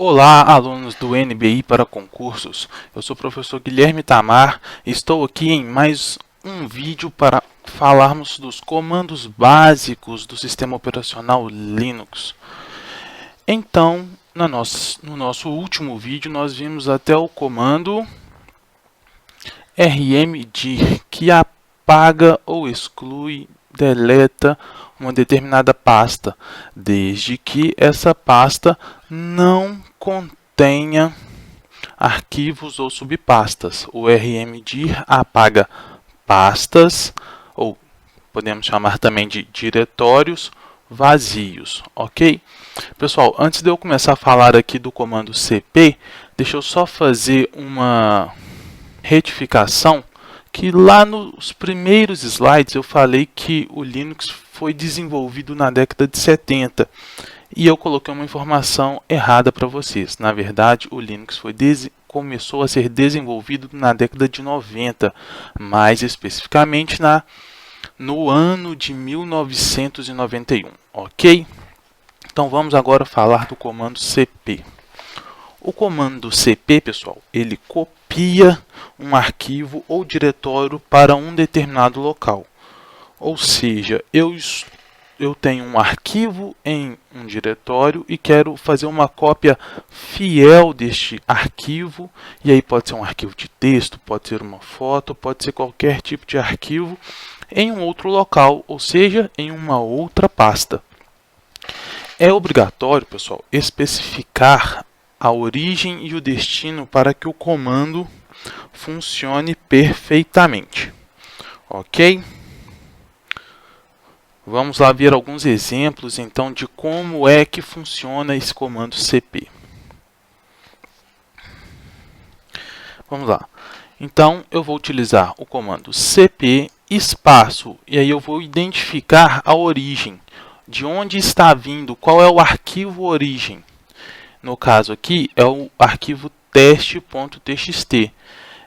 Olá, alunos do NBI para concursos. Eu sou o professor Guilherme Tamar e estou aqui em mais um vídeo para falarmos dos comandos básicos do sistema operacional Linux. Então, no nosso último vídeo, nós vimos até o comando rmdir, que apaga ou exclui, deleta uma determinada pasta, desde que essa pasta não contenha arquivos ou subpastas. O rmdir apaga pastas, ou podemos chamar também de diretórios vazios, ok? Pessoal, antes de eu começar a falar aqui do comando cp, deixa eu só fazer uma retificação, que lá nos primeiros slides eu falei que o Linux foi desenvolvido na década de 70 e eu coloquei uma informação errada para vocês. Na verdade, o Linux começou a ser desenvolvido na década de 90, mais especificamente no ano de 1991, ok? Então vamos agora falar do comando cp. O comando cp, pessoal, ele copia um arquivo ou diretório para um determinado local. Ou seja, eu tenho um arquivo em um diretório e quero fazer uma cópia fiel deste arquivo. E aí pode ser um arquivo de texto, pode ser uma foto, pode ser qualquer tipo de arquivo em um outro local, ou seja, em uma outra pasta. É obrigatório, pessoal, especificar a origem e o destino para que o comando funcione perfeitamente. Ok? Vamos lá ver alguns exemplos, então, de como é que funciona esse comando cp. Vamos lá. Então, eu vou utilizar o comando cp espaço, e aí eu vou identificar a origem, de onde está vindo, qual é o arquivo origem. No caso aqui, é o arquivo teste.txt.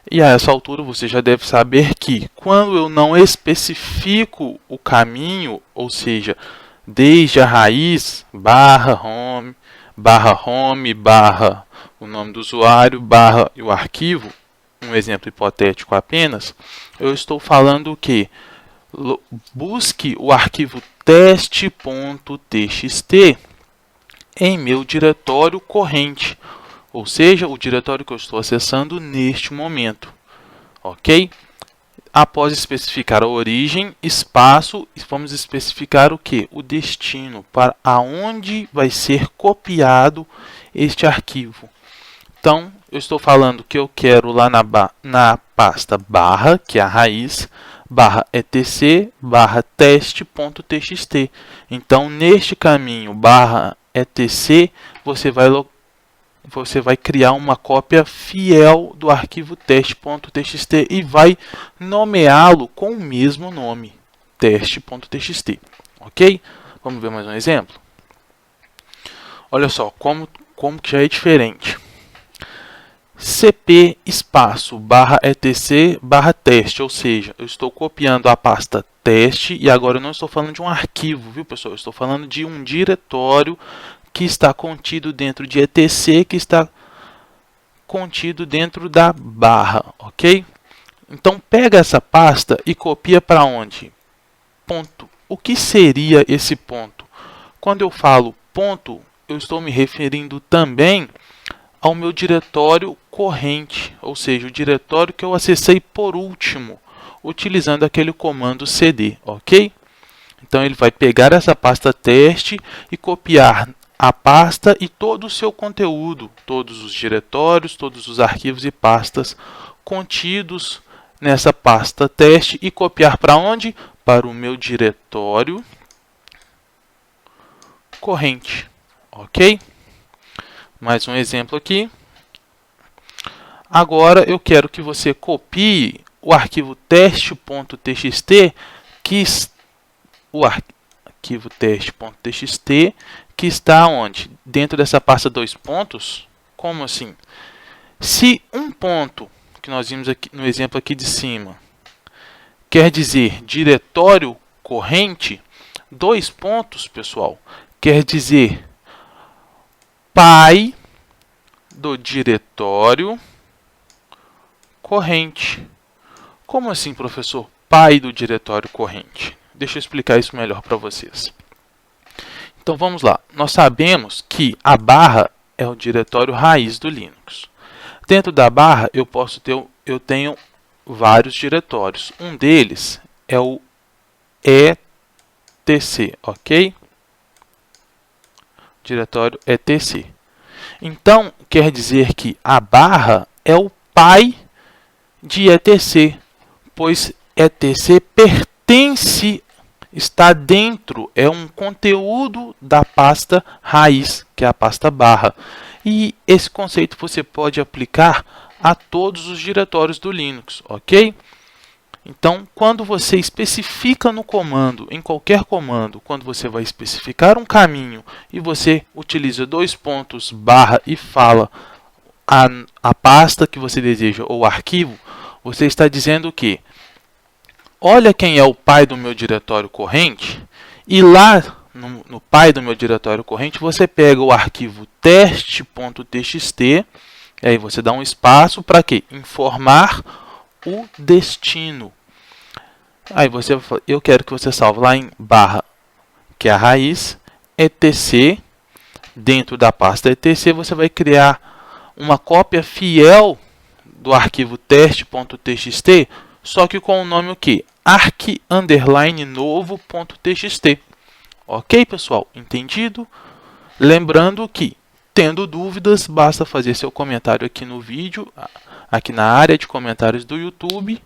E a essa altura você já deve saber que quando eu não especifico o caminho, ou seja, desde a raiz, /home, /home, o nome do usuário, e o arquivo, um exemplo hipotético apenas, eu estou falando que busque o arquivo teste.txt em meu diretório corrente, ou seja, o diretório que eu estou acessando neste momento, ok? Após especificar a origem, espaço, vamos especificar o que? O destino, para aonde vai ser copiado este arquivo. Então, eu estou falando que eu quero lá na pasta barra, que é a raiz, /etc, /teste.txt. Então, neste caminho /etc, você vai criar uma cópia fiel do arquivo teste.txt e vai nomeá-lo com o mesmo nome, teste.txt, ok? Vamos ver mais um exemplo? Olha só, como que já é diferente. cp espaço /etc /teste, ou seja, eu estou copiando a pasta teste e agora eu não estou falando de um arquivo, viu, pessoal? Eu estou falando de um diretório que está contido dentro de etc, que está contido dentro da barra, ok? Então, pega essa pasta e copia para onde? Ponto. O que seria esse ponto? Quando eu falo ponto, eu estou me referindo também ao meu diretório corrente, ou seja, o diretório que eu acessei por último, utilizando aquele comando cd, ok? Então, ele vai pegar essa pasta teste e copiar a pasta e todo o seu conteúdo, todos os diretórios, todos os arquivos e pastas contidos nessa pasta teste e copiar para onde? Para o meu diretório corrente, ok? Mais um exemplo aqui. Agora eu quero que você copie o arquivo teste.txt, que está onde? Dentro dessa pasta dois pontos. Como assim? Se um ponto, que nós vimos aqui no exemplo aqui de cima, quer dizer diretório corrente, dois pontos, pessoal, quer dizer pai do diretório corrente. Como assim, professor? Pai do diretório corrente. Deixa eu explicar isso melhor para vocês. Então vamos lá. Nós sabemos que a barra é o diretório raiz do Linux. Dentro da barra eu tenho vários diretórios. Um deles é o etc, ok? Diretório etc. Então quer dizer que a barra é o pai de etc, pois etc pertence, está dentro, é um conteúdo da pasta raiz, que é a pasta barra. E esse conceito você pode aplicar a todos os diretórios do Linux, ok? Então, quando você especifica no comando, em qualquer comando, quando você vai especificar um caminho e você utiliza dois pontos barra e fala a pasta que você deseja ou o arquivo, você está dizendo que olha quem é o pai do meu diretório corrente, e lá no pai do meu diretório corrente você pega o arquivo teste.txt, e aí você dá um espaço para quê? Informar o destino. Aí eu quero que você salve lá em barra, que é a raiz, etc. Dentro da pasta etc você vai criar uma cópia fiel do arquivo teste.txt, só que com o nome o que? arc_novo.txt. Ok, pessoal? Entendido? Lembrando que, tendo dúvidas, basta fazer seu comentário aqui no vídeo, aqui na área de comentários do YouTube,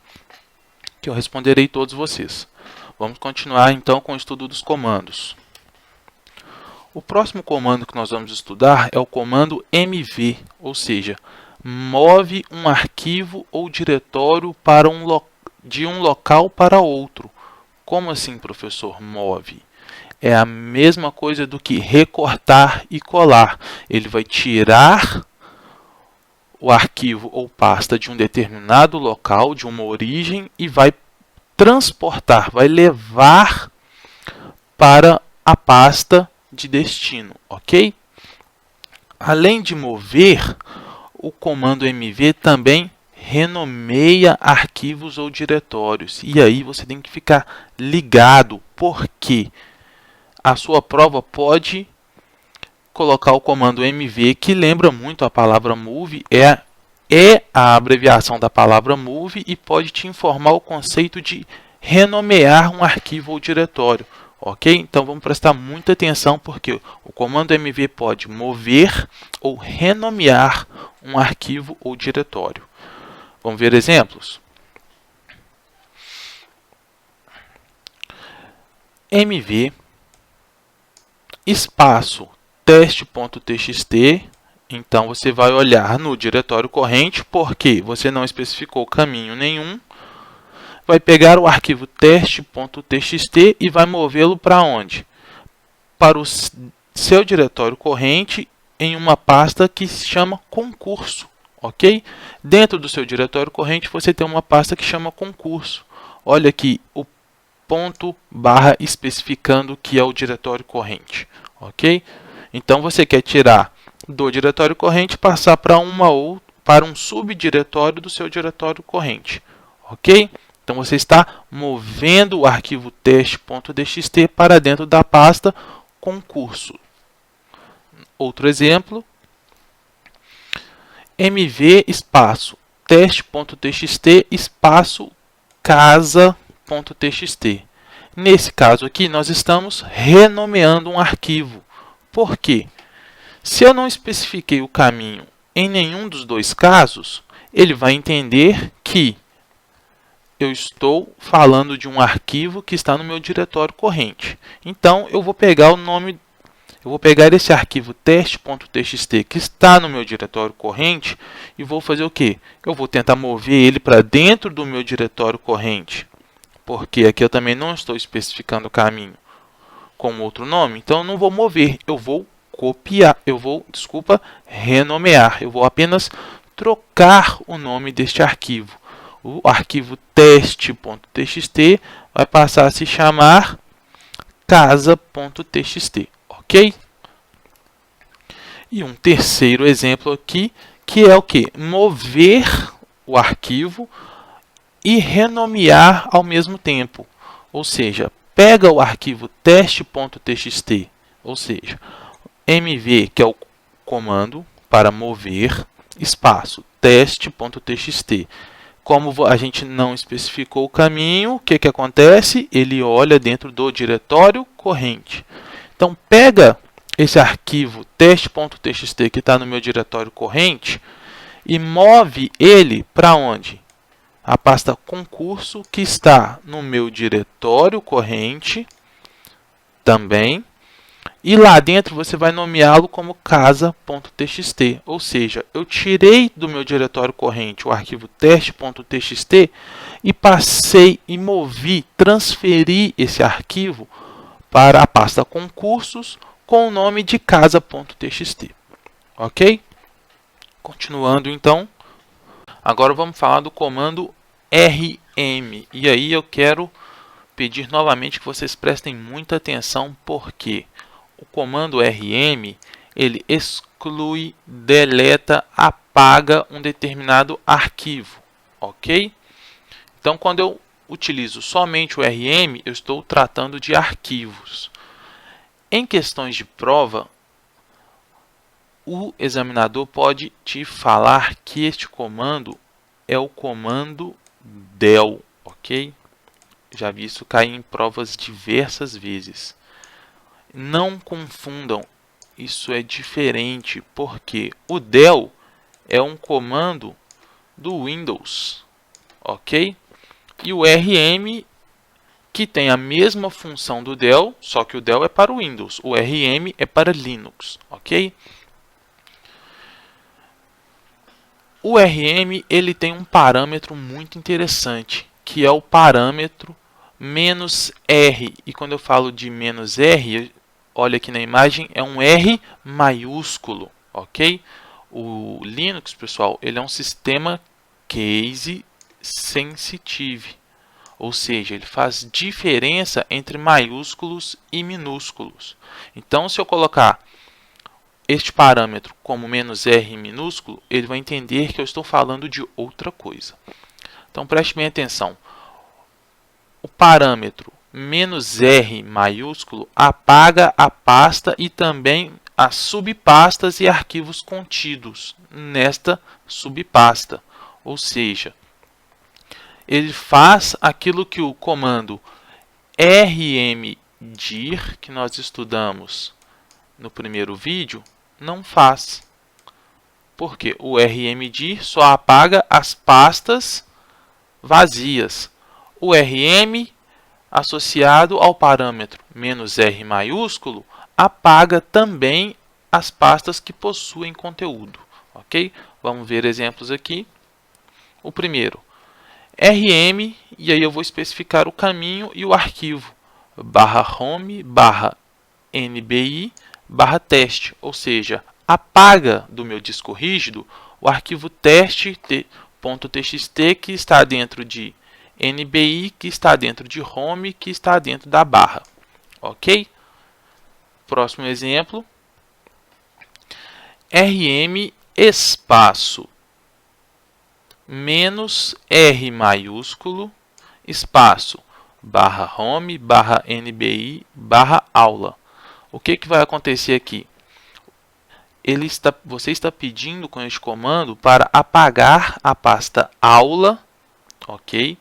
que eu responderei todos vocês. Vamos continuar então com o estudo dos comandos. O próximo comando que nós vamos estudar é o comando mv, ou seja, move um arquivo ou diretório para de um local para outro. Como assim, professor? Move. É a mesma coisa do que recortar e colar. Ele vai tirar o arquivo ou pasta de um determinado local, de uma origem, e vai transportar, vai levar para a pasta de destino, ok? Além de mover, o comando mv também renomeia arquivos ou diretórios. E aí você tem que ficar ligado, porque a sua prova pode colocar o comando mv, que lembra muito a palavra move, é a abreviação da palavra move, e pode te informar o conceito de renomear um arquivo ou diretório. Ok? Então vamos prestar muita atenção, porque o comando mv pode mover ou renomear um arquivo ou diretório. Vamos ver exemplos? mv espaço teste.txt. Então você vai olhar no diretório corrente, porque você não especificou caminho nenhum. Vai pegar o arquivo teste.txt e vai movê-lo para onde? Para o seu diretório corrente em uma pasta que se chama concurso, ok? Dentro do seu diretório corrente você tem uma pasta que chama concurso. Olha aqui o ponto barra especificando que é o diretório corrente, ok? Então você quer tirar do diretório corrente e passar para um subdiretório do seu diretório corrente, ok? Então você está movendo o arquivo teste.txt para dentro da pasta concurso. Outro exemplo, mv espaço teste.txt espaço casa.txt. Nesse caso aqui nós estamos renomeando um arquivo. Por quê? Se eu não especifiquei o caminho em nenhum dos dois casos, ele vai entender que eu estou falando de um arquivo que está no meu diretório corrente. Então, eu vou pegar esse arquivo teste.txt que está no meu diretório corrente e vou fazer o quê? Eu vou tentar mover ele para dentro do meu diretório corrente, porque aqui eu também não estou especificando o caminho com outro nome, então eu não vou mover, eu vou copiar, renomear, eu vou apenas trocar o nome deste arquivo. O arquivo teste.txt vai passar a se chamar casa.txt, ok? E um terceiro exemplo aqui, que é o que? Mover o arquivo e renomear ao mesmo tempo. Ou seja, pega o arquivo teste.txt, ou seja, mv, que é o comando para mover, espaço, teste.txt. Como a gente não especificou o caminho, o que acontece? Ele olha dentro do diretório corrente. Então, pega esse arquivo teste.txt que está no meu diretório corrente e move ele para onde? A pasta concurso, que está no meu diretório corrente também. E lá dentro você vai nomeá-lo como casa.txt, ou seja, eu tirei do meu diretório corrente o arquivo teste.txt e passei e movi, transferi esse arquivo para a pasta concursos com o nome de casa.txt. Ok? Continuando então, agora vamos falar do comando rm. E aí eu quero pedir novamente que vocês prestem muita atenção, porque o comando rm, ele exclui, deleta, apaga um determinado arquivo, ok? Então, quando eu utilizo somente o rm, eu estou tratando de arquivos. Em questões de prova, o examinador pode te falar que este comando é o comando del, ok? Já vi isso cair em provas diversas vezes. Não confundam, isso é diferente, porque o del é um comando do Windows, ok? E o rm, que tem a mesma função do del, só que o del é para o Windows, o rm é para Linux, ok? O rm, ele tem um parâmetro muito interessante, que é o parâmetro "-r", e quando eu falo de "-r", olha aqui na imagem, é um R maiúsculo, ok? O Linux, pessoal, ele é um sistema case sensitive, ou seja, ele faz diferença entre maiúsculos e minúsculos. Então, se eu colocar este parâmetro como "-r" minúsculo, ele vai entender que eu estou falando de outra coisa. Então, preste bem atenção. O parâmetro "-r" maiúsculo apaga a pasta e também as subpastas e arquivos contidos nesta subpasta. Ou seja, ele faz aquilo que o comando rmdir, que nós estudamos no primeiro vídeo, não faz. Porque o rmdir só apaga as pastas vazias. O rm, associado ao parâmetro "-r" maiúsculo, apaga também as pastas que possuem conteúdo. Ok? Vamos ver exemplos aqui. O primeiro, rm, e aí eu vou especificar o caminho e o arquivo, /home, /nbi, /teste, ou seja, apaga do meu disco rígido o arquivo teste.txt, que está dentro de NBI, que está dentro de home, que está dentro da barra. Ok? Próximo exemplo. rm espaço "-r" maiúsculo, espaço, /home, /nbi, /aula. O que vai acontecer aqui? Você está pedindo com este comando para apagar a pasta aula, ok?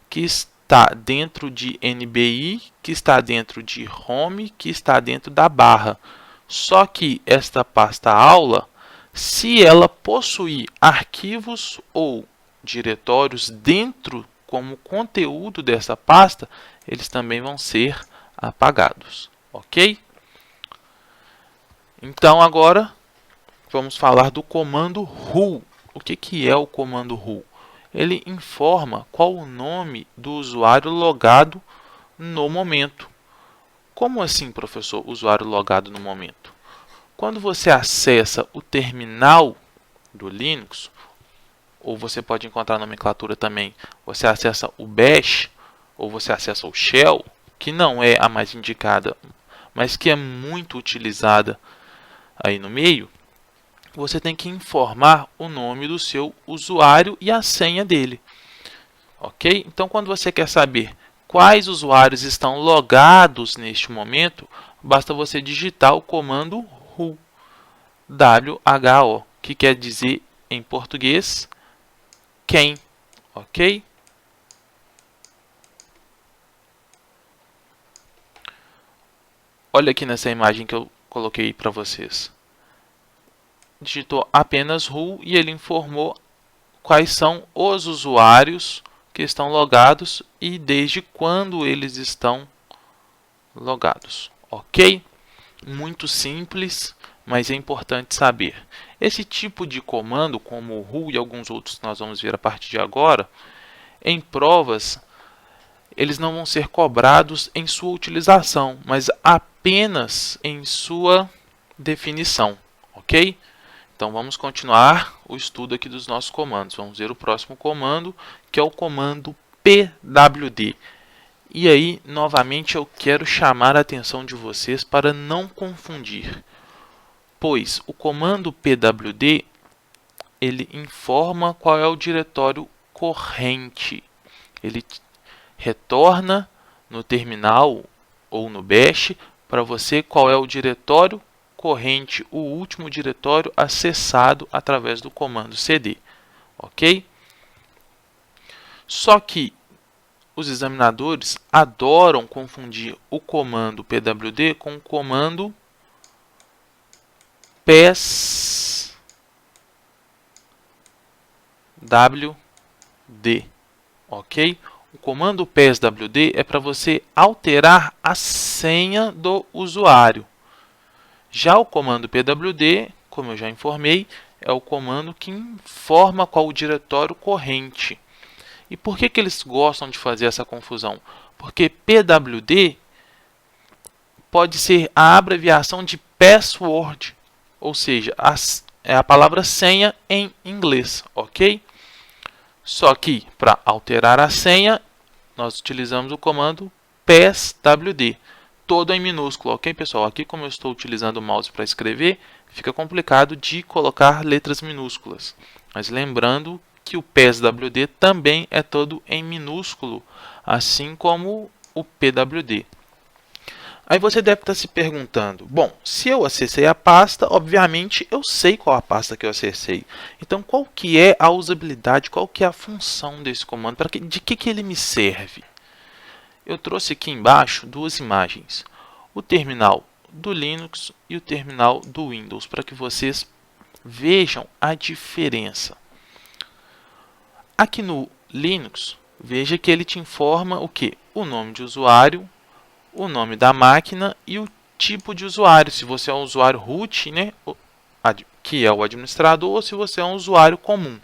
Que está dentro de NBI, que está dentro de home, que está dentro da barra. Só que esta pasta aula, se ela possuir arquivos ou diretórios dentro como conteúdo dessa pasta, eles também vão ser apagados, ok? Então agora vamos falar do comando who. O que é o comando who? Ele informa qual o nome do usuário logado no momento. Como assim, professor, usuário logado no momento? Quando você acessa o terminal do Linux, ou você pode encontrar a nomenclatura também, você acessa o bash, ou você acessa o shell, que não é a mais indicada, mas que é muito utilizada aí no meio, você tem que informar o nome do seu usuário e a senha dele. Ok? Então, quando você quer saber quais usuários estão logados neste momento, basta você digitar o comando who, W-H-O, que quer dizer em português quem. Ok? Olha aqui nessa imagem que eu coloquei para vocês. Digitou apenas who e ele informou quais são os usuários que estão logados e desde quando eles estão logados. Ok? Muito simples, mas é importante saber. Esse tipo de comando, como o who e alguns outros que nós vamos ver a partir de agora, em provas, eles não vão ser cobrados em sua utilização, mas apenas em sua definição. Ok? Então, vamos continuar o estudo aqui dos nossos comandos. Vamos ver o próximo comando, que é o comando pwd. E aí, novamente, eu quero chamar a atenção de vocês para não confundir. Pois o comando pwd, ele informa qual é o diretório corrente. Ele retorna no terminal ou no bash para você qual é o diretório corrente, o último diretório acessado através do comando cd, ok? Só que os examinadores adoram confundir o comando pwd com o comando pswd, ok? O comando pswd é para você alterar a senha do usuário. Já o comando pwd, como eu já informei, é o comando que informa qual o diretório corrente. E por que eles gostam de fazer essa confusão? Porque pwd pode ser a abreviação de password, ou seja, é a palavra senha em inglês, ok? Só que para alterar a senha, nós utilizamos o comando pswd. Todo em minúsculo, ok, pessoal? Aqui, como eu estou utilizando o mouse para escrever, fica complicado de colocar letras minúsculas. Mas lembrando que o pswd também é todo em minúsculo, assim como o pwd. Aí você deve estar se perguntando, bom, se eu acessei a pasta, obviamente eu sei qual a pasta que eu acessei. Então, qual que é a usabilidade, qual que é a função desse comando, de que ele me serve? Eu trouxe aqui embaixo duas imagens, o terminal do Linux e o terminal do Windows, para que vocês vejam a diferença. Aqui no Linux, veja que ele te informa o quê? O nome de usuário, o nome da máquina e o tipo de usuário, se você é um usuário root, né, que é o administrador, ou se você é um usuário comum.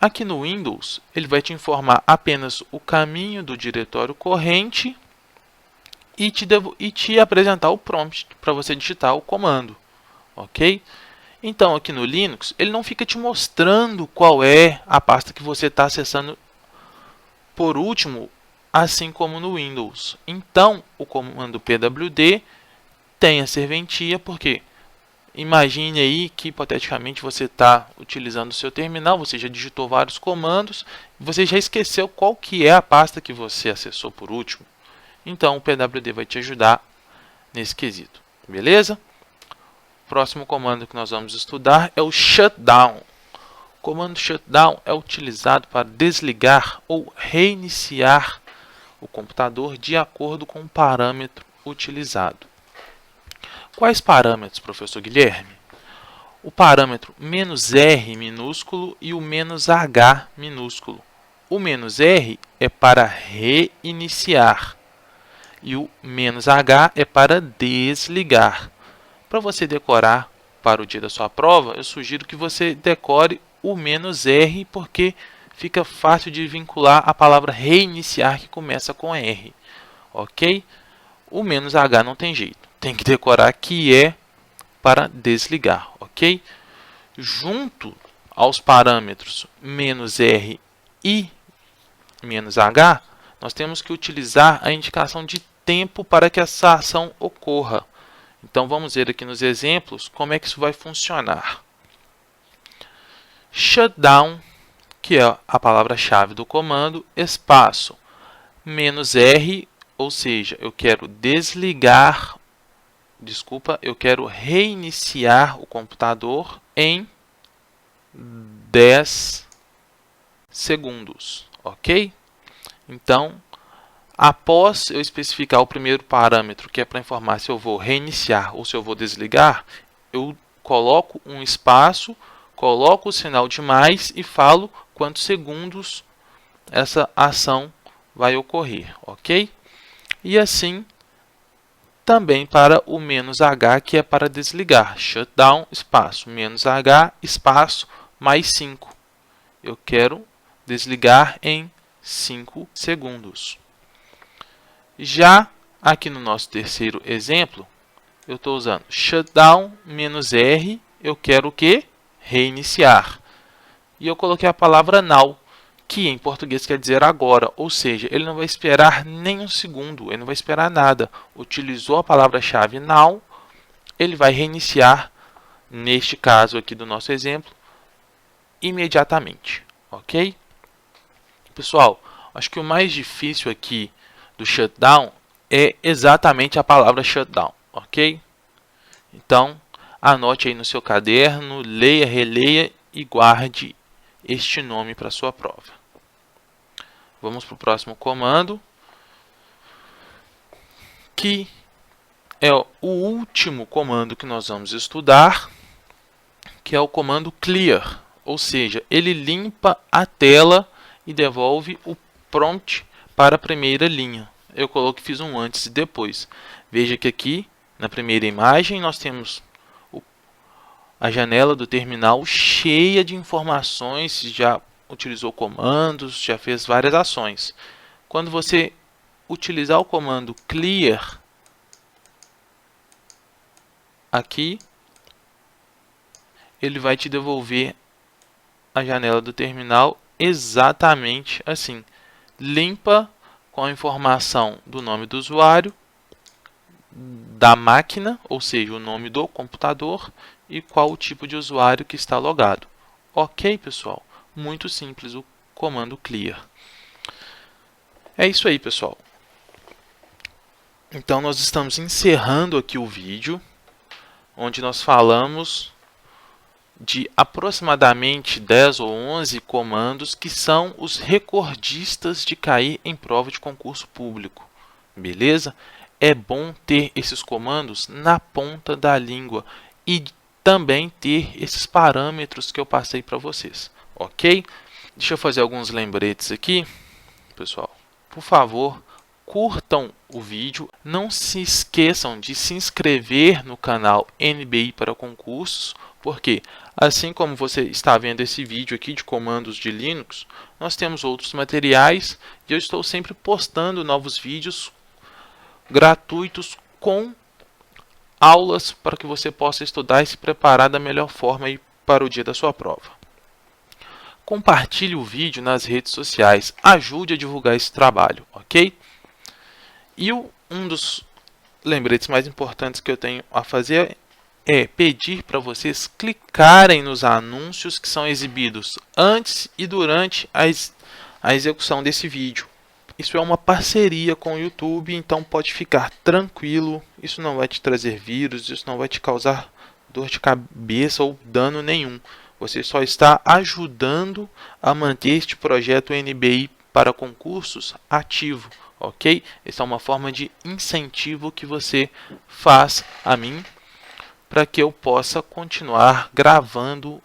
Aqui no Windows, ele vai te informar apenas o caminho do diretório corrente e te apresentar o prompt para você digitar o comando, ok? Então, aqui no Linux, ele não fica te mostrando qual é a pasta que você está acessando por último, assim como no Windows. Então, o comando pwd tem a serventia, porque imagine aí que, hipoteticamente, você está utilizando o seu terminal, você já digitou vários comandos, você já esqueceu qual que é a pasta que você acessou por último. Então, o pwd vai te ajudar nesse quesito, beleza? O próximo comando que nós vamos estudar é o shutdown. O comando shutdown é utilizado para desligar ou reiniciar o computador de acordo com o parâmetro utilizado. Quais parâmetros, professor Guilherme? O parâmetro "-r" minúsculo e o "-h" minúsculo. O "-r" é para reiniciar e o "-h" é para desligar. Para você decorar para o dia da sua prova, eu sugiro que você decore o "-r", porque fica fácil de vincular a palavra reiniciar, que começa com R. Ok? O "-h" não tem jeito. Tem que decorar que é para desligar, ok? Junto aos parâmetros "-r" e "-h", nós temos que utilizar a indicação de tempo para que essa ação ocorra. Então, vamos ver aqui nos exemplos como é que isso vai funcionar. shutdown, que é a palavra-chave do comando, espaço, -R, ou seja, eu quero eu quero reiniciar o computador em 10 segundos, ok? Então, após eu especificar o primeiro parâmetro, que é para informar se eu vou reiniciar ou se eu vou desligar, eu coloco um espaço, coloco o sinal de mais e falo quantos segundos essa ação vai ocorrer, ok? E assim, também para o "-H", que é para desligar. Shutdown, espaço, "-H", espaço, mais 5. Eu quero desligar em 5 segundos. Já aqui no nosso terceiro exemplo, eu estou usando shutdown, -R, eu quero o quê? Reiniciar. E eu coloquei a palavra now, que em português quer dizer agora, ou seja, ele não vai esperar nem um segundo, ele não vai esperar nada. Utilizou a palavra-chave now, ele vai reiniciar, neste caso aqui do nosso exemplo, imediatamente, ok? Pessoal, acho que o mais difícil aqui do shutdown é exatamente a palavra shutdown, ok? Então, anote aí no seu caderno, leia, releia e guarde este nome para sua prova. Vamos para o próximo comando, que é o último comando que nós vamos estudar, que é o comando clear, ou seja, ele limpa a tela e devolve o prompt para a primeira linha. Eu fiz um antes e depois. Veja que aqui, na primeira imagem, nós temos a janela do terminal cheia de informações, já utilizou comandos, já fez várias ações. Quando você utilizar o comando clear, aqui, ele vai te devolver a janela do terminal exatamente assim. Limpa com a informação do nome do usuário, da máquina, ou seja, o nome do computador e qual o tipo de usuário que está logado. Ok, pessoal? Muito simples o comando clear. É isso aí, pessoal. Então, nós estamos encerrando aqui o vídeo, onde nós falamos de aproximadamente 10 ou 11 comandos que são os recordistas de cair em prova de concurso público. Beleza? É bom ter esses comandos na ponta da língua e também ter esses parâmetros que eu passei para vocês, ok? Deixa eu fazer alguns lembretes aqui, pessoal. Por favor, curtam o vídeo. Não se esqueçam de se inscrever no canal NBI para concursos, porque assim como você está vendo esse vídeo aqui de comandos de Linux, nós temos outros materiais e eu estou sempre postando novos vídeos gratuitos com aulas para que você possa estudar e se preparar da melhor forma aí para o dia da sua prova. Compartilhe o vídeo nas redes sociais, ajude a divulgar esse trabalho, ok? E um dos lembretes mais importantes que eu tenho a fazer é pedir para vocês clicarem nos anúncios que são exibidos antes e durante a execução desse vídeo. Isso é uma parceria com o YouTube, então pode ficar tranquilo, isso não vai te trazer vírus, isso não vai te causar dor de cabeça ou dano nenhum. Você só está ajudando a manter este projeto NBI para concursos ativo, ok? Essa é uma forma de incentivo que você faz a mim para que eu possa continuar gravando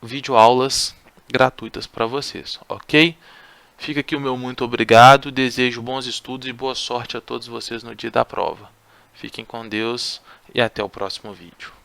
videoaulas gratuitas para vocês, ok? Fica aqui o meu muito obrigado, desejo bons estudos e boa sorte a todos vocês no dia da prova. Fiquem com Deus e até o próximo vídeo.